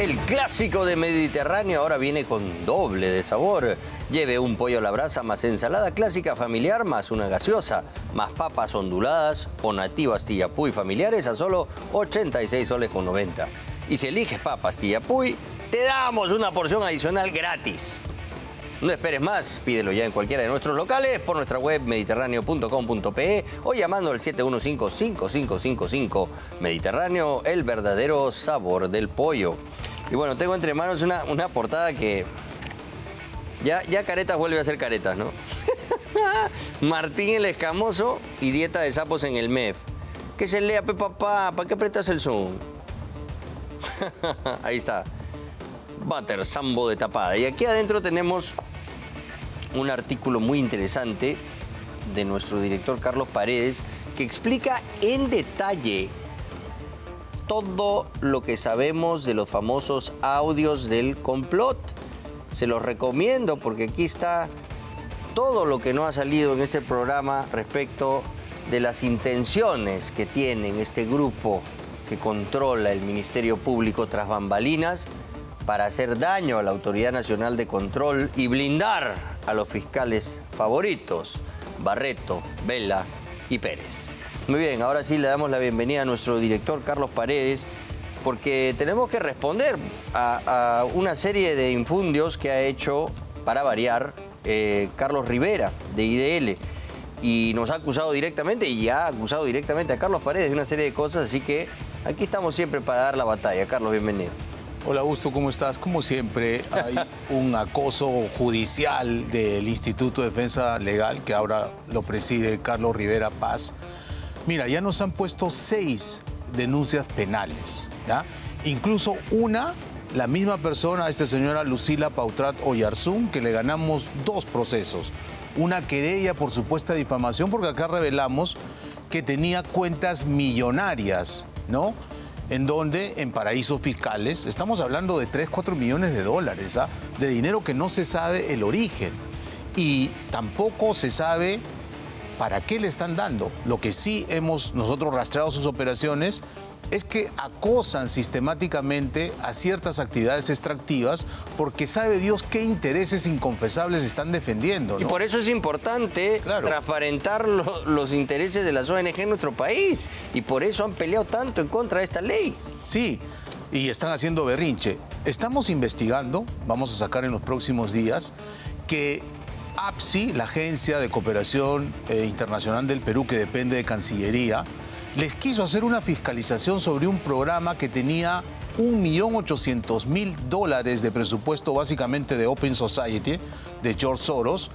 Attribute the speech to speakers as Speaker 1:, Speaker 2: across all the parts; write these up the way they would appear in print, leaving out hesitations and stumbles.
Speaker 1: El clásico de Mediterráneo ahora viene con doble de sabor. Lleve un pollo a la brasa más ensalada clásica familiar más una gaseosa, más papas onduladas o nativas tillapuy familiares a solo 86 soles con 90. Y si eliges papas tillapuy, te damos una porción adicional gratis. No esperes más, pídelo ya en cualquiera de nuestros locales, por nuestra web mediterráneo.com.pe o llamando al 715-5555. Mediterráneo, el verdadero sabor del pollo. Y bueno, tengo entre manos una portada que ya Caretas vuelve a ser Caretas, ¿no? Martín el Escamoso y dieta de sapos en el MEF. Que se lea, papá, ¿para qué apretas el zoom? Ahí está. Butter, sambo de tapada. Y aquí adentro tenemos un artículo muy interesante de nuestro director Carlos Paredes que explica en detalle todo lo que sabemos de los famosos audios del complot. Se los recomiendo porque aquí está todo lo que no ha salido en este programa respecto de las intenciones que tienen este grupo que controla el Ministerio Público tras bambalinas para hacer daño a la Autoridad Nacional de Control y blindar a los fiscales favoritos, Barreto, Vela y Pérez. Muy bien, ahora sí le damos la bienvenida a nuestro director Carlos Paredes, porque tenemos que responder a una serie de infundios que ha hecho, para variar, Carlos Rivera, de IDL. Y nos ha acusado directamente, y ya ha acusado directamente a Carlos Paredes de una serie de cosas, así que aquí estamos siempre para dar la batalla. Carlos, bienvenido.
Speaker 2: Hola Augusto, ¿cómo estás? Como siempre, hay un acoso judicial del Instituto de Defensa Legal, que ahora lo preside Carlos Rivera Paz. Mira, ya nos han puesto 6 denuncias penales, ¿ya? Incluso una, la misma persona, esta señora Lucila Pautrat Oyarzún, que le ganamos 2 procesos. Una querella por supuesta difamación, porque acá revelamos que tenía cuentas millonarias, ¿no? En donde, en paraísos fiscales, estamos hablando de 3-4 millones de dólares, ¿ah? De dinero que no se sabe el origen. Y tampoco se sabe para qué le están dando. Lo que sí hemos nosotros rastreado sus operaciones es que acosan sistemáticamente a ciertas actividades extractivas porque sabe Dios qué intereses inconfesables están defendiendo, ¿no?
Speaker 1: Y por eso es importante transparentar los intereses de las ONG en nuestro país. Y por eso han peleado tanto en contra de esta ley.
Speaker 2: Sí, y están haciendo berrinche. Estamos investigando, vamos a sacar en los próximos días, que APSI, la Agencia de Cooperación Internacional del Perú, que depende de Cancillería, les quiso hacer una fiscalización sobre un programa que tenía $1.800.000 de presupuesto, básicamente de Open Society, de George Soros,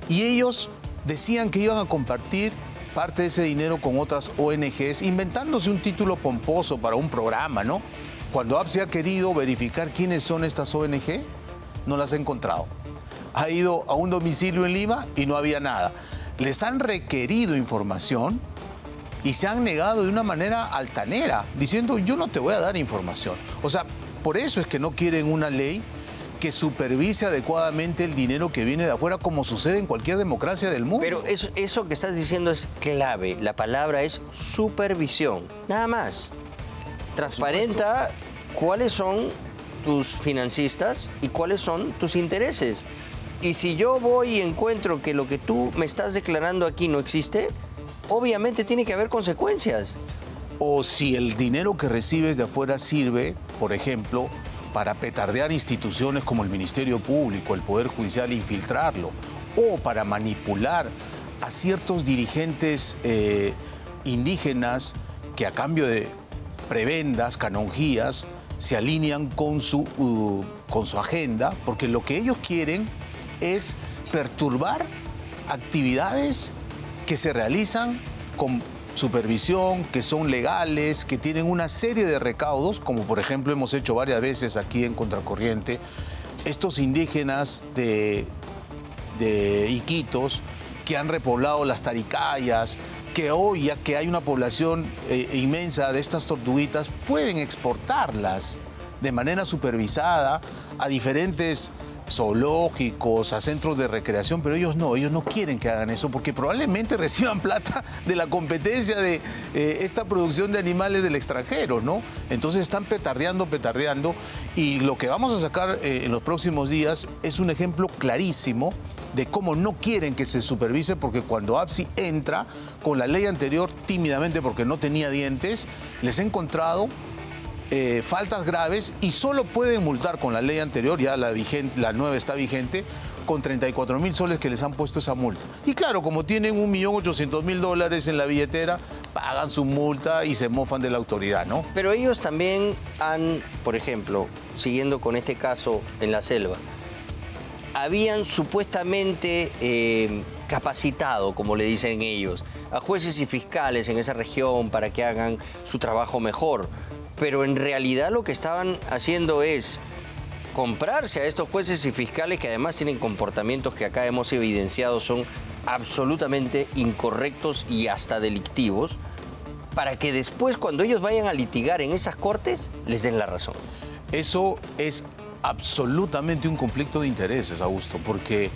Speaker 2: y ellos decían que iban a compartir parte de ese dinero con otras ONGs, inventándose un título pomposo para un programa, ¿no? Cuando APSI ha querido verificar quiénes son estas ONG, no las ha encontrado. Ha ido a un domicilio en Lima y no había nada. Les han requerido información y se han negado de una manera altanera, diciendo yo no te voy a dar información. O sea, por eso es que no quieren una ley que supervise adecuadamente el dinero que viene de afuera, como sucede en cualquier democracia del mundo.
Speaker 1: Pero eso que estás diciendo es clave. La palabra es supervisión, nada más. Transparenta cuáles son tus financistas y cuáles son tus intereses. Y si yo voy y encuentro que lo que tú me estás declarando aquí no existe, obviamente tiene que haber consecuencias.
Speaker 2: O si el dinero que recibes de afuera sirve, por ejemplo, para petardear instituciones como el Ministerio Público, el Poder Judicial, infiltrarlo, o para manipular a ciertos dirigentes indígenas que a cambio de prebendas, canonjías, se alinean con su agenda, porque lo que ellos quieren es perturbar actividades que se realizan con supervisión, que son legales, que tienen una serie de recaudos, como por ejemplo hemos hecho varias veces aquí en Contracorriente, estos indígenas de Iquitos que han repoblado las Taricayas, que hoy, ya que hay una población inmensa de estas tortuguitas, pueden exportarlas de manera supervisada a diferentes zoológicos, a centros de recreación, pero ellos no quieren que hagan eso porque probablemente reciban plata de la competencia de esta producción de animales del extranjero, ¿no? Entonces están petardeando y lo que vamos a sacar en los próximos días es un ejemplo clarísimo de cómo no quieren que se supervise, porque cuando APSI entra con la ley anterior tímidamente porque no tenía dientes, les he encontrado faltas graves y solo pueden multar con la ley anterior, ya la nueva está vigente, con 34.000 soles que les han puesto esa multa. Y claro, como tienen $1.800.000 en la billetera, pagan su multa y se mofan de la autoridad, ¿no?
Speaker 1: Pero ellos también han, por ejemplo, siguiendo con este caso en la selva, habían supuestamente capacitado, como le dicen ellos, a jueces y fiscales en esa región para que hagan su trabajo mejor. Pero en realidad lo que estaban haciendo es comprarse a estos jueces y fiscales que además tienen comportamientos que acá hemos evidenciado son absolutamente incorrectos y hasta delictivos, para que después cuando ellos vayan a litigar en esas cortes les den la razón.
Speaker 2: Eso es absolutamente un conflicto de intereses, Augusto, porque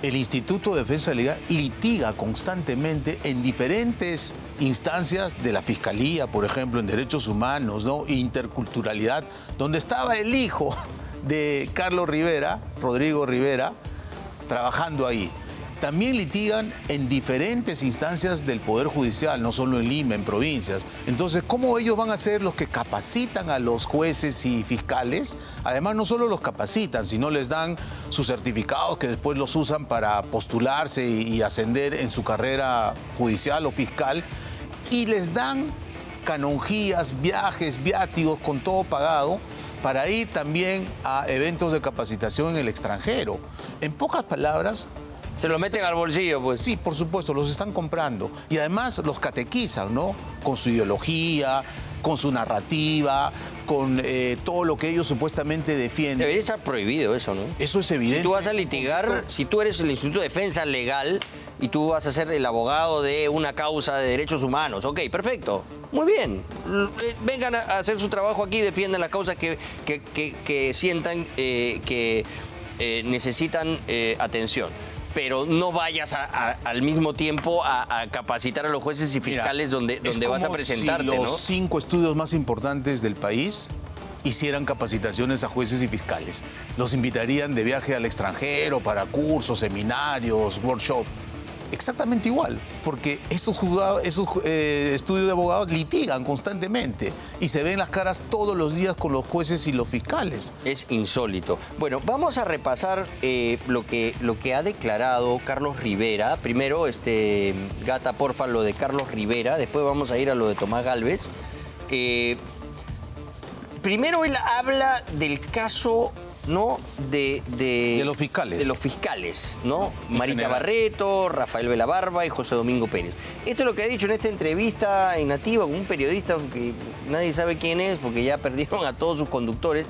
Speaker 2: el Instituto de Defensa Legal litiga constantemente en diferentes instancias de la Fiscalía, por ejemplo, en Derechos Humanos, ¿no? Interculturalidad, donde estaba el hijo de Carlos Rivera, Rodrigo Rivera, trabajando ahí. También litigan en diferentes instancias del Poder Judicial, no solo en Lima, en provincias. Entonces, ¿cómo ellos van a ser los que capacitan a los jueces y fiscales? Además, no solo los capacitan, sino les dan sus certificados que después los usan para postularse y ascender en su carrera judicial o fiscal. Y les dan canonjías, viajes, viáticos, con todo pagado, para ir también a eventos de capacitación en el extranjero. En pocas palabras,
Speaker 1: Se lo meten al bolsillo, pues.
Speaker 2: sí, por supuesto, los están comprando. Y además los catequizan, ¿no? Con su ideología, con su narrativa, con todo lo que ellos supuestamente defienden.
Speaker 1: Debería estar prohibido eso, ¿no?
Speaker 2: Eso es evidente.
Speaker 1: Si tú vas a litigar, si tú eres el Instituto de Defensa Legal y tú vas a ser el abogado de una causa de derechos humanos, ok, perfecto. Muy bien. Vengan a hacer su trabajo aquí, defiendan las causas que sientan que necesitan atención. Pero no vayas al mismo tiempo a capacitar a los jueces y fiscales. Mira, donde vas a presentarte,
Speaker 2: si los
Speaker 1: ¿no?
Speaker 2: 5 estudios más importantes del país hicieran capacitaciones a jueces y fiscales. Los invitarían de viaje al extranjero para cursos, seminarios, workshops. Exactamente igual, porque esos estudios de abogados litigan constantemente y se ven las caras todos los días con los jueces y los fiscales.
Speaker 1: Es insólito. Bueno, vamos a repasar lo que ha declarado Carlos Rivera. Primero, Gata, porfa, lo de Carlos Rivera. Después vamos a ir a lo de Tomás Gálvez. Primero él habla del caso, ¿no? De
Speaker 2: los fiscales.
Speaker 1: De los fiscales, ¿no?
Speaker 2: En
Speaker 1: Marita
Speaker 2: general.
Speaker 1: Barreto, Rafael Vela Barba y José Domingo Pérez. Esto es lo que ha dicho en esta entrevista en Nativa con un periodista que nadie sabe quién es porque ya perdieron a todos sus conductores.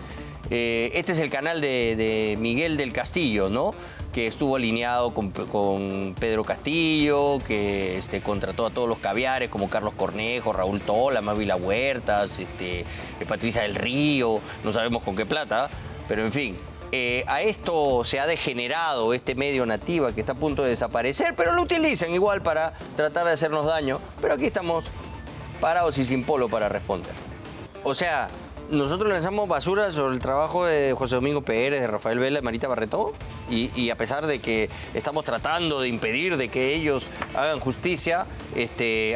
Speaker 1: Este es el canal de Miguel del Castillo, ¿no? Que estuvo alineado con Pedro Castillo, que contrató a todos los caviares como Carlos Cornejo, Raúl Tola, Mávila Huertas, Patricia del Río, no sabemos con qué plata. Pero en fin, a esto se ha degenerado este medio Nativa que está a punto de desaparecer, pero lo utilizan igual para tratar de hacernos daño. Pero aquí estamos parados y sin polo para responder. O sea, nosotros lanzamos basura sobre el trabajo de José Domingo Pérez, de Rafael Vela, de Marita Barreto, y a pesar de que estamos tratando de impedir de que ellos hagan justicia,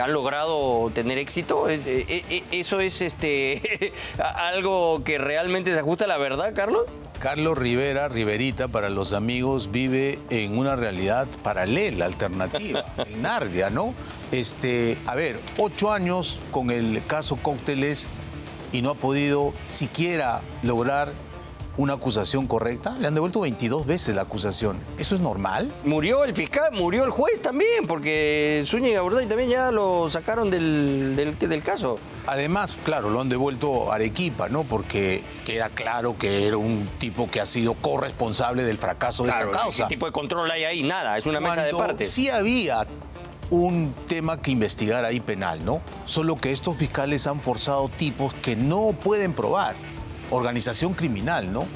Speaker 1: han logrado tener éxito. ¿Eso es algo que realmente se ajusta a la verdad, Carlos?
Speaker 2: Carlos Rivera, Riverita, para los amigos, vive en una realidad paralela, alternativa, en Narnia, ¿no? 8 años con el caso Cócteles y no ha podido siquiera lograr una acusación correcta. Le han devuelto 22 veces la acusación. ¿Eso es normal?
Speaker 1: Murió el fiscal, murió el juez también, porque Zúñiga Urday también ya lo sacaron del caso.
Speaker 2: Además, claro, lo han devuelto a Arequipa, ¿no? Porque queda claro que era un tipo que ha sido corresponsable del fracaso de esta causa.
Speaker 1: ¿Qué tipo de control hay ahí? Nada, es una mesa de partes.
Speaker 2: Sí había un tema que investigar ahí penal, ¿no? Solo que estos fiscales han forzado tipos que no pueden probar. Organización criminal, ¿no?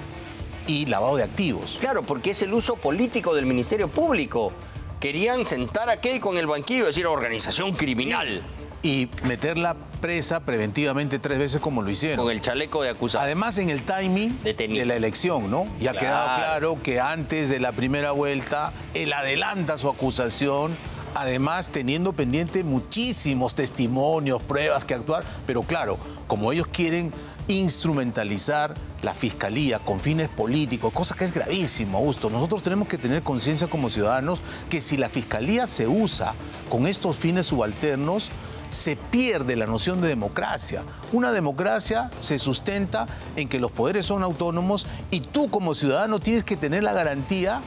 Speaker 2: y lavado de activos.
Speaker 1: Claro, porque es el uso político del Ministerio Público. Querían sentar a Keiko en el banquillo y decir organización criminal.
Speaker 2: Y meterla presa preventivamente 3 veces como lo hicieron.
Speaker 1: Con el chaleco de acusado.
Speaker 2: Además, en el timing
Speaker 1: Detenido.
Speaker 2: de la elección, ¿no? Y ha
Speaker 1: Claro.
Speaker 2: quedado claro que antes de la primera vuelta, él adelanta su acusación, además teniendo pendiente muchísimos testimonios, pruebas que actuar, pero claro, como ellos quieren instrumentalizar la fiscalía con fines políticos, cosa que es gravísimo, Augusto. Nosotros tenemos que tener conciencia como ciudadanos que si la fiscalía se usa con estos fines subalternos, se pierde la noción de democracia. Una democracia se sustenta en que los poderes son autónomos y tú como ciudadano tienes que tener la garantía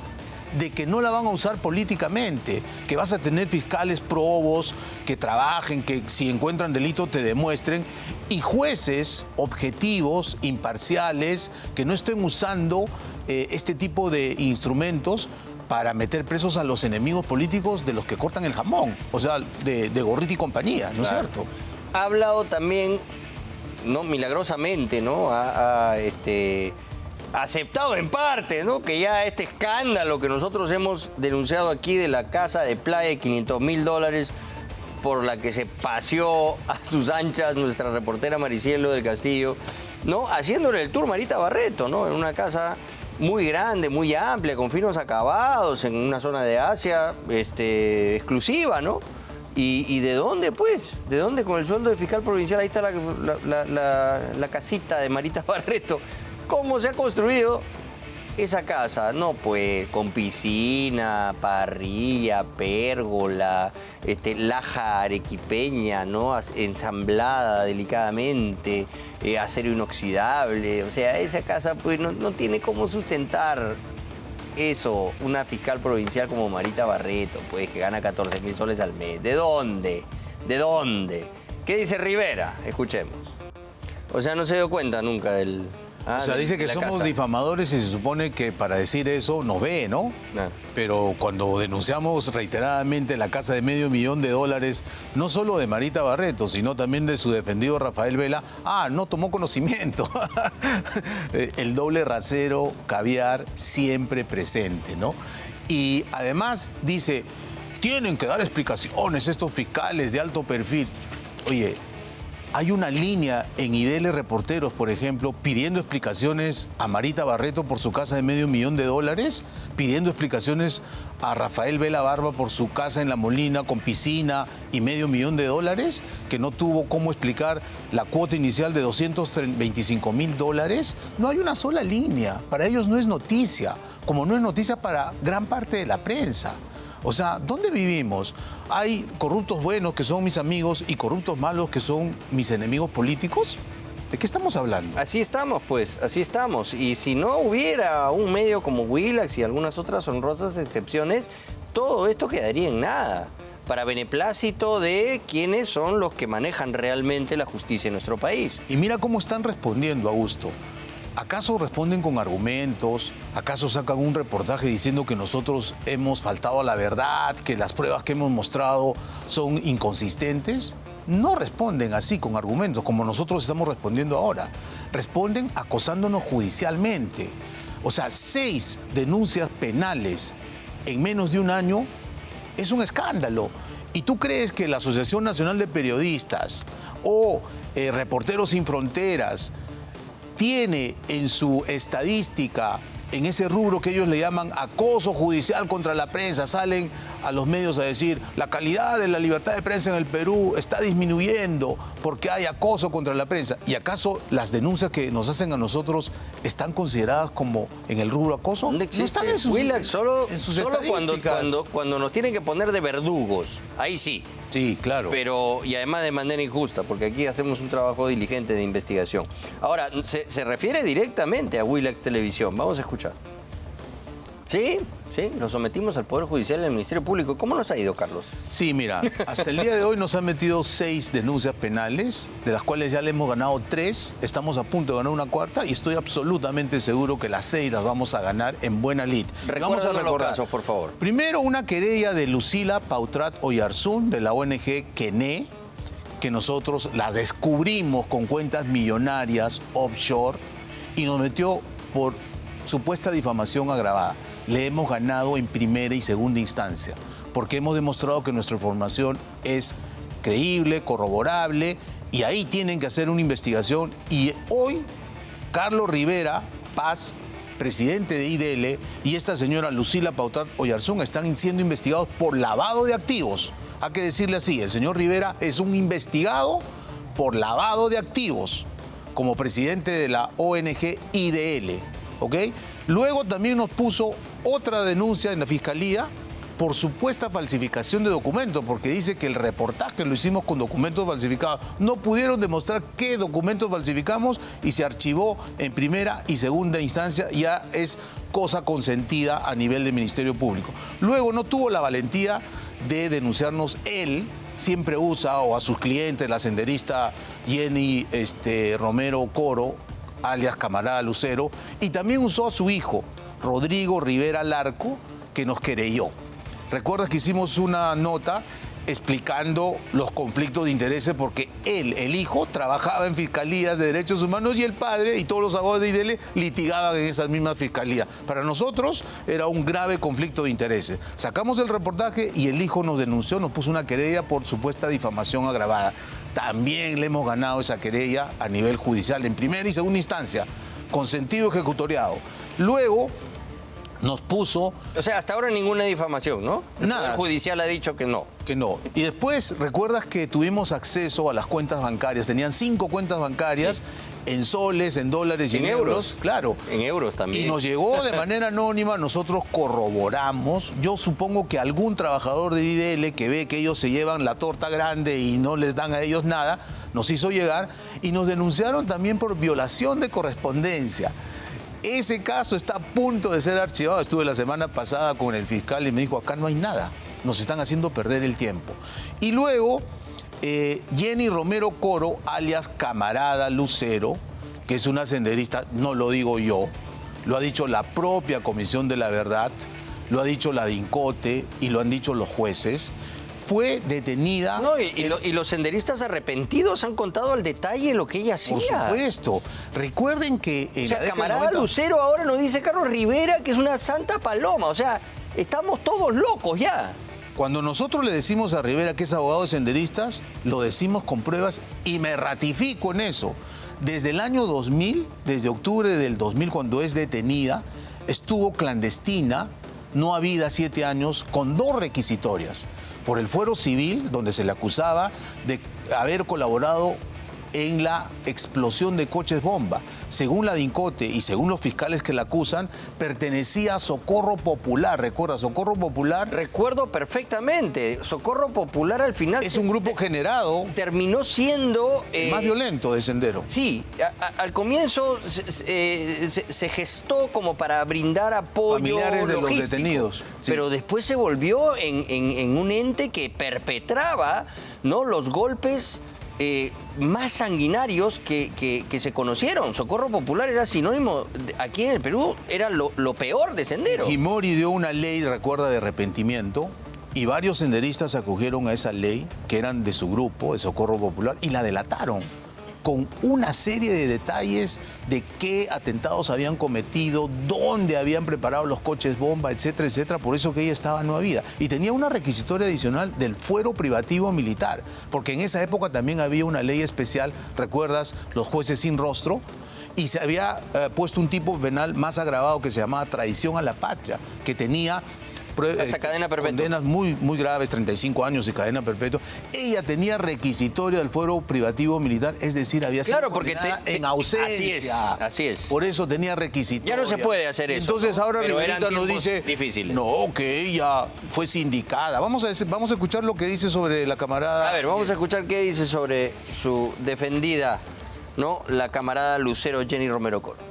Speaker 2: de que no la van a usar políticamente, que vas a tener fiscales probos, que trabajen, que si encuentran delito te demuestren, y jueces objetivos, imparciales, que no estén usando este tipo de instrumentos para meter presos a los enemigos políticos de los que cortan el jamón, o sea, de Gorriti y compañía, ¿no es cierto?
Speaker 1: Ha hablado también, no milagrosamente, ¿no? Ha aceptado en parte, ¿no? Que ya este escándalo que nosotros hemos denunciado aquí de la casa de playa de $500.000 por la que se paseó a sus anchas nuestra reportera Maricielo del Castillo, ¿no? Haciéndole el tour Marita Barreto, ¿no? En una casa muy grande, muy amplia, con finos acabados, en una zona de Asia exclusiva, ¿no? ¿Y de dónde, pues? ¿De dónde con el sueldo de fiscal provincial? Ahí está la casita de Marita Barreto. ¿Cómo se ha construido esa casa? No, pues con piscina, parrilla, pérgola, laja arequipeña, ¿no? Ensamblada delicadamente, acero inoxidable. O sea, esa casa pues no tiene cómo sustentar eso una fiscal provincial como Marita Barreto, pues que gana 14.000 soles al mes. ¿De dónde? ¿De dónde? ¿Qué dice Rivera? Escuchemos. O sea, no se dio cuenta nunca del...
Speaker 2: O sea, dice que somos difamadores y se supone que para decir eso nos ve, ¿no? Pero cuando denunciamos reiteradamente la casa de $500.000, no solo de Marita Barreto, sino también de su defendido Rafael Vela, no tomó conocimiento. El doble rasero, caviar, siempre presente, ¿no? Y además dice, tienen que dar explicaciones estos fiscales de alto perfil. Oye, hay una línea en IDL Reporteros, por ejemplo, pidiendo explicaciones a Marita Barreto por su casa de $500.000, pidiendo explicaciones a Rafael Vela Barba por su casa en La Molina con piscina y $500.000, que no tuvo cómo explicar la cuota inicial de $225.000. No hay una sola línea. Para ellos no es noticia, como no es noticia para gran parte de la prensa. O sea, ¿dónde vivimos? ¿Hay corruptos buenos que son mis amigos y corruptos malos que son mis enemigos políticos? ¿De qué estamos hablando?
Speaker 1: Así estamos, pues, así estamos. Y si no hubiera un medio como Willax y algunas otras honrosas excepciones, todo esto quedaría en nada, para beneplácito de quienes son los que manejan realmente la justicia en nuestro país.
Speaker 2: Y mira cómo están respondiendo, Augusto. ¿Acaso responden con argumentos? ¿Acaso sacan un reportaje diciendo que nosotros hemos faltado a la verdad, que las pruebas que hemos mostrado son inconsistentes? No responden así con argumentos como nosotros estamos respondiendo ahora. Responden acosándonos judicialmente. O sea, 6 denuncias penales en menos de un año es un escándalo. ¿Y tú crees que la Asociación Nacional de Periodistas o Reporteros Sin Fronteras tiene en su estadística, en ese rubro que ellos le llaman acoso judicial contra la prensa, salen a los medios a decir la calidad de la libertad de prensa en el Perú está disminuyendo porque hay acoso contra la prensa? ¿Y acaso las denuncias que nos hacen a nosotros están consideradas como en el rubro acoso?
Speaker 1: No están en sus, Willax, solo
Speaker 2: estadísticas.
Speaker 1: cuando nos tienen que poner de verdugos, ahí sí.
Speaker 2: Sí, claro.
Speaker 1: Pero, y además de manera injusta, porque aquí hacemos un trabajo diligente de investigación. Ahora, se refiere directamente a Willax Televisión. Vamos a escuchar. Sí, lo sometimos al Poder Judicial y al Ministerio Público. ¿Cómo nos ha ido, Carlos?
Speaker 2: Sí, mira, hasta el día de hoy nos han metido 6 denuncias penales, de las cuales ya le hemos ganado 3, estamos a punto de ganar una cuarta y estoy absolutamente seguro que las 6 las vamos a ganar en buena lid. Vamos a recordar
Speaker 1: los casos, por favor.
Speaker 2: Primero, una querella de Lucila Pautrat Oyarzún, de la ONG Kené, que nosotros la descubrimos con cuentas millonarias offshore y nos metió por supuesta difamación agravada. Le hemos ganado en primera y segunda instancia, porque hemos demostrado que nuestra información es creíble, corroborable, y ahí tienen que hacer una investigación. Y hoy, Carlos Rivera Paz, presidente de IDL, y esta señora Lucila Pautar Oyarzún están siendo investigados por lavado de activos. Hay que decirle así, el señor Rivera es un investigado por lavado de activos como presidente de la ONG IDL, ¿ok? Luego también nos puso otra denuncia en la Fiscalía por supuesta falsificación de documentos, porque dice que el reportaje lo hicimos con documentos falsificados. No pudieron demostrar qué documentos falsificamos y se archivó en primera y segunda instancia, ya es cosa consentida a nivel del Ministerio Público. Luego no tuvo la valentía de denunciarnos él, siempre usa, o a sus clientes, la senderista Jenny Romero Coro, alias Camarada Lucero, y también usó a su hijo, Rodrigo Rivera Larco, que nos querelló. Recuerdas que hicimos una nota explicando los conflictos de intereses porque él, el hijo, trabajaba en fiscalías de derechos humanos y el padre y todos los abogados de IDL litigaban en esas mismas fiscalías. Para nosotros era un grave conflicto de intereses. Sacamos el reportaje y el hijo nos denunció, nos puso una querella por supuesta difamación agravada. También le hemos ganado esa querella a nivel judicial en primera y segunda instancia, con sentido ejecutoriado. Luego nos puso...
Speaker 1: O sea, hasta ahora ninguna difamación, ¿no?
Speaker 2: Nada.
Speaker 1: El judicial ha dicho que no.
Speaker 2: Que no. Y después, ¿recuerdas que tuvimos acceso a las cuentas bancarias? Tenían 5 cuentas bancarias, sí, en soles, en dólares y en euros. Claro.
Speaker 1: En euros también.
Speaker 2: Y nos llegó de manera anónima, nosotros corroboramos. Yo supongo que algún trabajador de IDL que ve que ellos se llevan la torta grande y no les dan a ellos nada, nos hizo llegar y nos denunciaron también por violación de correspondencia. Ese caso está a punto de ser archivado. Estuve la semana pasada con el fiscal y me dijo, acá no hay nada, nos están haciendo perder el tiempo. Y luego, Jenny Romero Coro, alias Camarada Lucero, que es una senderista, no lo digo yo, lo ha dicho la propia Comisión de la Verdad, lo ha dicho la DINCOTE y lo han dicho los jueces, fue detenida...
Speaker 1: No, y los senderistas arrepentidos han contado al detalle lo que ella hacía.
Speaker 2: Por supuesto. Recuerden que...
Speaker 1: O sea, Camarada Lucero ahora nos dice Carlos Rivera que es una santa paloma. O sea, estamos todos locos ya.
Speaker 2: Cuando nosotros le decimos a Rivera que es abogado de senderistas, lo decimos con pruebas y me ratifico en eso. Desde el año 2000, desde octubre del 2000, cuando es detenida, estuvo clandestina, no habida 7 años, con 2 requisitorias. Por el fuero civil, donde se le acusaba de haber colaborado en la explosión de coches bomba. Según la DINCOTE y según los fiscales que la acusan, pertenecía a Socorro Popular. ¿Recuerda? Socorro Popular.
Speaker 1: Recuerdo perfectamente. Socorro Popular al final...
Speaker 2: Es un grupo generado...
Speaker 1: Terminó siendo...
Speaker 2: el más violento de Sendero.
Speaker 1: Sí. Al comienzo se gestó como para brindar apoyo
Speaker 2: familiares de
Speaker 1: logístico,
Speaker 2: los detenidos. Sí.
Speaker 1: Pero después se volvió en un ente que perpetraba, ¿no?, los golpes... más sanguinarios que se conocieron. Socorro Popular era sinónimo, aquí en el Perú, era lo peor de Sendero.
Speaker 2: Fujimori dio una ley, recuerda, de arrepentimiento, y varios senderistas acogieron a esa ley, que eran de su grupo, de Socorro Popular, y la delataron, con una serie de detalles de qué atentados habían cometido, dónde habían preparado los coches bomba, etcétera, etcétera. Por eso que ella estaba no habida. Y tenía una requisitoria adicional del fuero privativo militar, porque en esa época también había una ley especial, ¿recuerdas? Los jueces sin rostro. Y se había puesto un tipo penal más agravado que se llamaba traición a la patria, que tenía...
Speaker 1: hasta cadena perpetua.
Speaker 2: Condenas muy, muy graves, 35 años y cadena perpetua. Ella tenía requisitoria del fuero privativo militar, es decir, había sido condenada en ausencia.
Speaker 1: Así es.
Speaker 2: Por eso tenía requisitoria.
Speaker 1: Ya no se puede hacer eso.
Speaker 2: Entonces ahora
Speaker 1: Riverita
Speaker 2: nos dice
Speaker 1: difíciles.
Speaker 2: No, que ella fue sindicada. Vamos a escuchar lo que dice sobre la camarada.
Speaker 1: A ver, vamos a escuchar qué dice sobre su defendida, ¿no?, la camarada Lucero Jenny Romero Coro.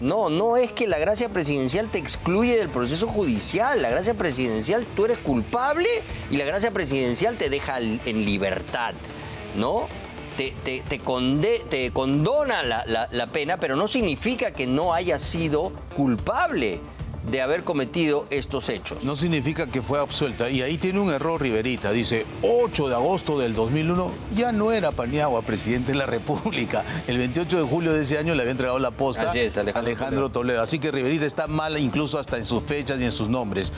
Speaker 1: No es que la gracia presidencial te excluye del proceso judicial. La gracia presidencial, tú eres culpable y la gracia presidencial te deja en libertad, ¿no? Te condona la pena, pero no significa que no hayas sido culpable. de haber cometido estos hechos.
Speaker 2: No significa que fue absuelta. Y ahí tiene un error Riverita. Dice, 8 de agosto del 2001, ya no era Paniagua presidente de la República. El 28 de julio de ese año le había entregado la posta
Speaker 1: Así es,
Speaker 2: Alejandro Toledo. Así que Riverita está mal incluso hasta en sus fechas y en sus nombres.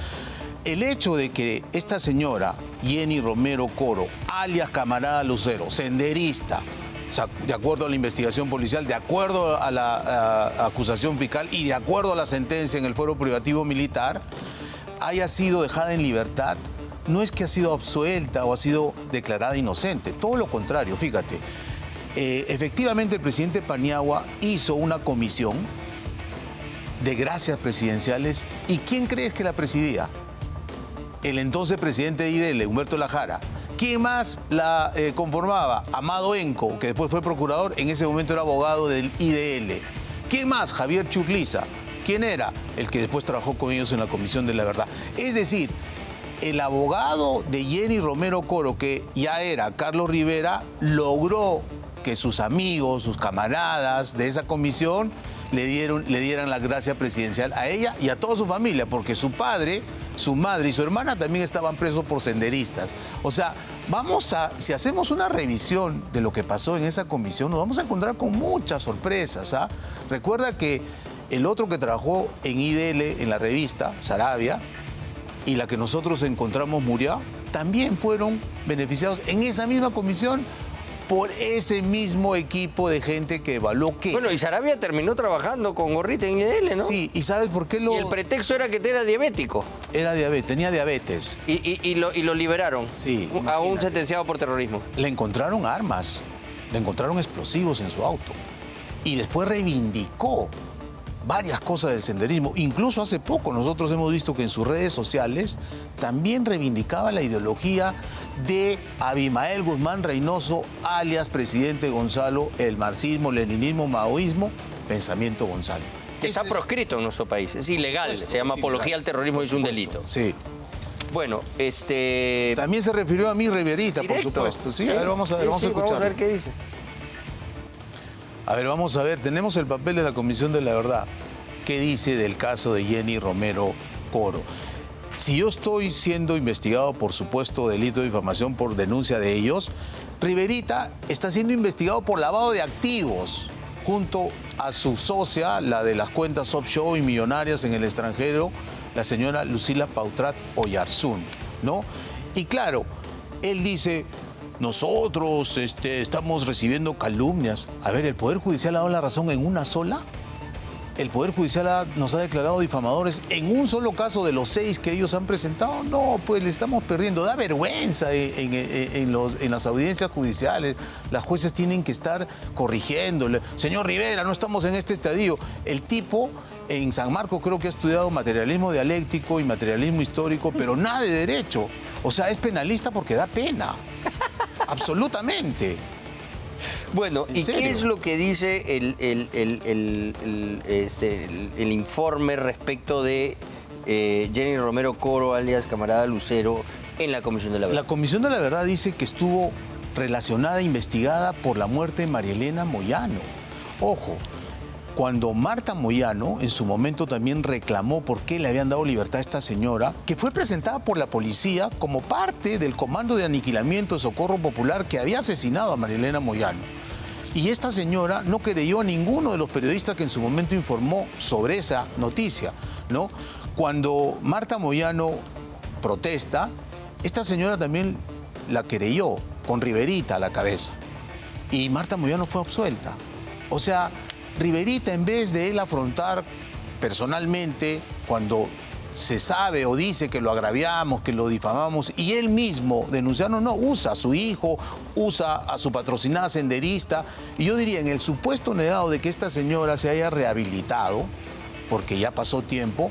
Speaker 2: El hecho de que esta señora, Jenny Romero Coro, alias Camarada Lucero, senderista, de acuerdo a la investigación policial, de acuerdo a la acusación fiscal y de acuerdo a la sentencia en el fuero privativo militar, haya sido dejada en libertad, no es que ha sido absuelta o ha sido declarada inocente, todo lo contrario, fíjate. Efectivamente, el presidente Paniagua hizo una comisión de gracias presidenciales. ¿Y quién crees que la presidía? El entonces presidente de IDL, Humberto Lajara. ¿Quién más la conformaba? Amado Enco, que después fue procurador, en ese momento era abogado del IDL. ¿Quién más? Javier Churliza. ¿Quién era? El que después trabajó con ellos en la Comisión de la Verdad. Es decir, el abogado de Jenny Romero Coro, que ya era Carlos Rivera, logró que sus amigos, sus camaradas de esa comisión le dieran la gracia presidencial a ella y a toda su familia, porque su padre, su madre y su hermana también estaban presos por senderistas. O sea, si hacemos una revisión de lo que pasó en esa comisión, nos vamos a encontrar con muchas sorpresas. ¿Ah? Recuerda que el otro que trabajó en IDL, en la revista, Sarabia, y la que nosotros encontramos Murió, también fueron beneficiados en esa misma comisión por ese mismo equipo de gente que evaluó que...
Speaker 1: Bueno, y Sarabia terminó trabajando con Gorriti en IDL, ¿no?
Speaker 2: Sí, ¿y sabes por qué lo...?
Speaker 1: Y el pretexto era que era diabético.
Speaker 2: Tenía diabetes.
Speaker 1: Y lo liberaron.
Speaker 2: Sí.
Speaker 1: A un sentenciado por terrorismo.
Speaker 2: Le encontraron armas, le encontraron explosivos en su auto. Y después reivindicó varias cosas del senderismo. Incluso hace poco nosotros hemos visto que en sus redes sociales también reivindicaba la ideología de Abimael Guzmán Reynoso, alias presidente Gonzalo, el marxismo, leninismo, maoísmo, pensamiento Gonzalo.
Speaker 1: Que está proscrito en nuestro país, es ilegal, se llama apología al terrorismo y es un delito.
Speaker 2: Sí.
Speaker 1: Bueno,
Speaker 2: También se refirió a mí Riverita,
Speaker 1: directo.
Speaker 2: por supuesto. Sí, a ver, vamos a escuchar.
Speaker 1: Vamos a ver qué dice.
Speaker 2: A ver, vamos a ver, tenemos el papel de la Comisión de la Verdad. ¿Qué dice del caso de Jenny Romero Coro? Si yo estoy siendo investigado por supuesto delito de difamación por denuncia de ellos, Riverita está siendo investigado por lavado de activos junto a su socia, la de las cuentas offshore y millonarias en el extranjero, la señora Lucila Pautrat Oyarzún, ¿no? Y claro, él dice... Nosotros estamos recibiendo calumnias. A ver, ¿el Poder Judicial ha dado la razón en una sola? ¿El Poder Judicial nos ha declarado difamadores en un solo caso de los 6 que ellos han presentado? No, pues le estamos perdiendo. Da vergüenza en las audiencias judiciales. Las jueces tienen que estar corrigiéndole. Señor Rivera, no estamos en este estadio. El tipo... En San Marcos creo que ha estudiado materialismo dialéctico y materialismo histórico, pero nada de derecho. O sea, es penalista porque da pena. Absolutamente.
Speaker 1: Bueno, ¿y qué es lo que dice el informe respecto de Jenny Romero Coro, alias Camarada Lucero, en la Comisión de la Verdad?
Speaker 2: La Comisión de la Verdad dice que estuvo relacionada, investigada por la muerte de María Elena Moyano. Ojo. Cuando Marta Moyano en su momento también reclamó por qué le habían dado libertad a esta señora, que fue presentada por la policía como parte del Comando de Aniquilamiento de Socorro Popular que había asesinado a María Elena Moyano. Y esta señora no creyó a ninguno de los periodistas que en su momento informó sobre esa noticia, ¿no? Cuando Marta Moyano protesta, esta señora también la querelló con Riverita a la cabeza. Y Marta Moyano fue absuelta. O sea... Riverita, en vez de él afrontar personalmente cuando se sabe o dice que lo agraviamos, que lo difamamos, y él mismo denunciarnos, no, usa a su hijo, usa a su patrocinada senderista, y yo diría, en el supuesto negado de que esta señora se haya rehabilitado, porque ya pasó tiempo,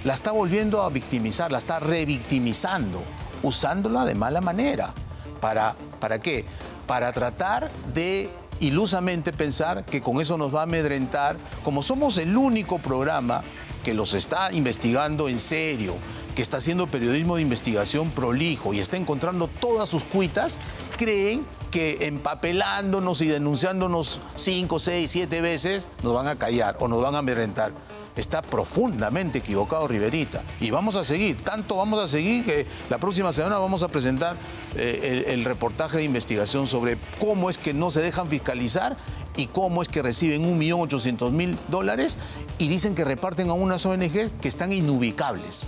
Speaker 2: la está volviendo a victimizar, la está revictimizando, usándola de mala manera. ¿Para qué? Para tratar de ilusamente pensar que con eso nos va a amedrentar, como somos el único programa que los está investigando en serio, que está haciendo periodismo de investigación prolijo y está encontrando todas sus cuitas, creen que empapelándonos y denunciándonos 5, 6, 7 veces nos van a callar o nos van a amedrentar. Está profundamente equivocado Riverita. Y vamos a seguir, tanto vamos a seguir que la próxima semana vamos a presentar el reportaje de investigación sobre cómo es que no se dejan fiscalizar y cómo es que reciben $1.800.000 y dicen que reparten a unas ONG que están inubicables.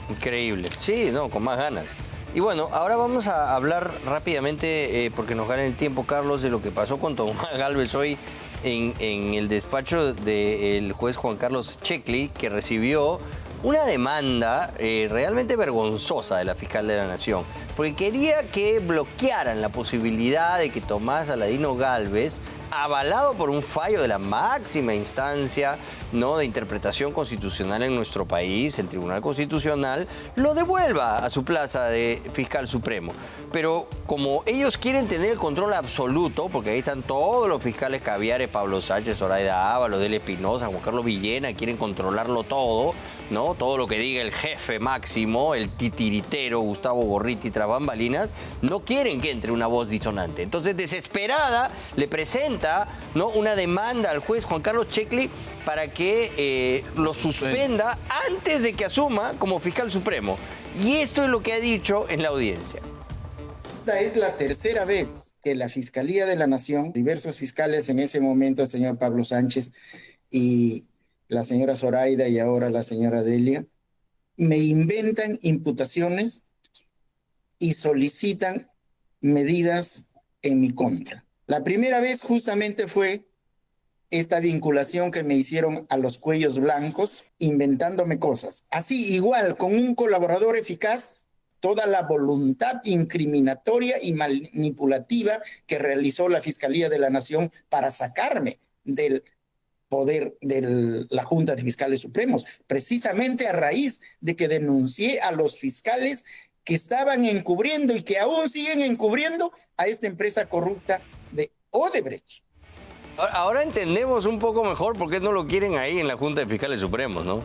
Speaker 1: Increíble. Sí, no, con más ganas. Y bueno, ahora vamos a hablar rápidamente, porque nos gana el tiempo, Carlos, de lo que pasó con Tomás Gálvez hoy en el despacho del juez Juan Carlos Checli, que recibió una demanda realmente vergonzosa de la fiscal de la Nación, porque quería que bloquearan la posibilidad de que Tomás Aladino Gálvez, avalado por un fallo de la máxima instancia, ¿no?, de interpretación constitucional en nuestro país, el Tribunal Constitucional, lo devuelva a su plaza de fiscal supremo. Pero como ellos quieren tener el control absoluto, porque ahí están todos los fiscales caviares, Pablo Sánchez, Zoraida Ábalos, Delia Espinosa, Juan Carlos Villena, quieren controlarlo todo, ¿no? Todo lo que diga el jefe máximo, el titiritero Gustavo Gorriti tras bambalinas, no quieren que entre una voz disonante. Entonces, desesperada, le presenta, ¿no?, una demanda al juez Juan Carlos Checli para que lo suspenda antes de que asuma como fiscal supremo. Y esto es lo que ha dicho en la audiencia.
Speaker 3: Esta es la tercera vez que la Fiscalía de la Nación, diversos fiscales en ese momento, el señor Pablo Sánchez y la señora Zoraida y ahora la señora Delia, me inventan imputaciones y solicitan medidas en mi contra. La primera vez justamente fue esta vinculación que me hicieron a los cuellos blancos, inventándome cosas. Así, igual, con un colaborador eficaz, toda la voluntad incriminatoria y manipulativa que realizó la Fiscalía de la Nación para sacarme del poder de la Junta de Fiscales Supremos, precisamente a raíz de que denuncié a los fiscales que estaban encubriendo y que aún siguen encubriendo a esta empresa corrupta de Odebrecht.
Speaker 1: Ahora entendemos un poco mejor por qué no lo quieren ahí en la Junta de Fiscales Supremos, ¿no?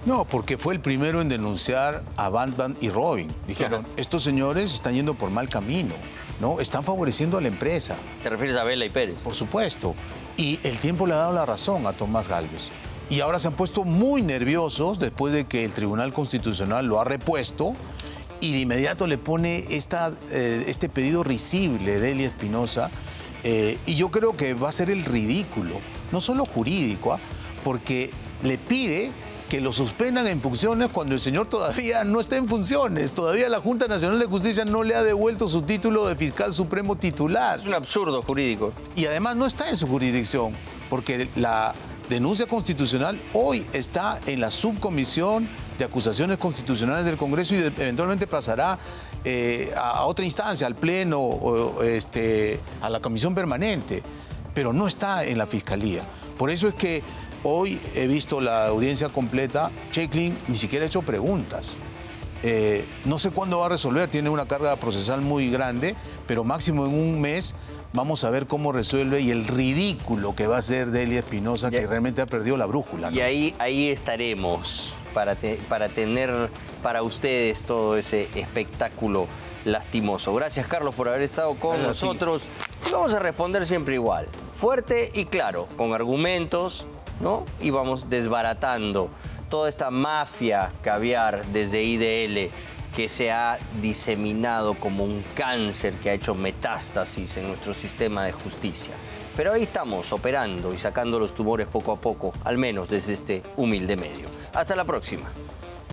Speaker 2: No, porque fue el primero en denunciar a Bandan y Robin. Dijeron, estos señores están yendo por mal camino, ¿no? Están favoreciendo a la empresa.
Speaker 1: ¿Te refieres a Vela y Pérez?
Speaker 2: Por supuesto. Y el tiempo le ha dado la razón a Tomás Gálvez. Y ahora se han puesto muy nerviosos después de que el Tribunal Constitucional lo ha repuesto y de inmediato le pone este pedido risible de Delia Espinosa. Y yo creo que va a ser el ridículo, no solo jurídico, porque le pide que lo suspendan en funciones cuando el señor todavía no está en funciones. Todavía la Junta Nacional de Justicia no le ha devuelto su título de fiscal supremo titular.
Speaker 1: Es un absurdo jurídico.
Speaker 2: Y además no está en su jurisdicción, porque la denuncia constitucional hoy está en la subcomisión de acusaciones constitucionales del Congreso y eventualmente pasará a otra instancia, al Pleno o a la comisión permanente, pero no está en la Fiscalía. Por eso es que hoy he visto la audiencia completa. Checli ni siquiera ha hecho preguntas. No sé cuándo va a resolver, tiene una carga procesal muy grande, pero máximo en un mes vamos a ver cómo resuelve y el ridículo que va a hacer Delia Espinosa, que realmente ha perdido la brújula, ¿no?
Speaker 1: Y ahí estaremos para tener para ustedes todo ese espectáculo lastimoso. Gracias, Carlos, por haber estado con nosotros. Vamos a responder siempre igual, fuerte y claro, con argumentos, ¿no? Y vamos desbaratando toda esta mafia caviar desde IDL que se ha diseminado como un cáncer que ha hecho metástasis en nuestro sistema de justicia. Pero ahí estamos operando y sacando los tumores poco a poco, al menos desde este humilde medio. Hasta la próxima.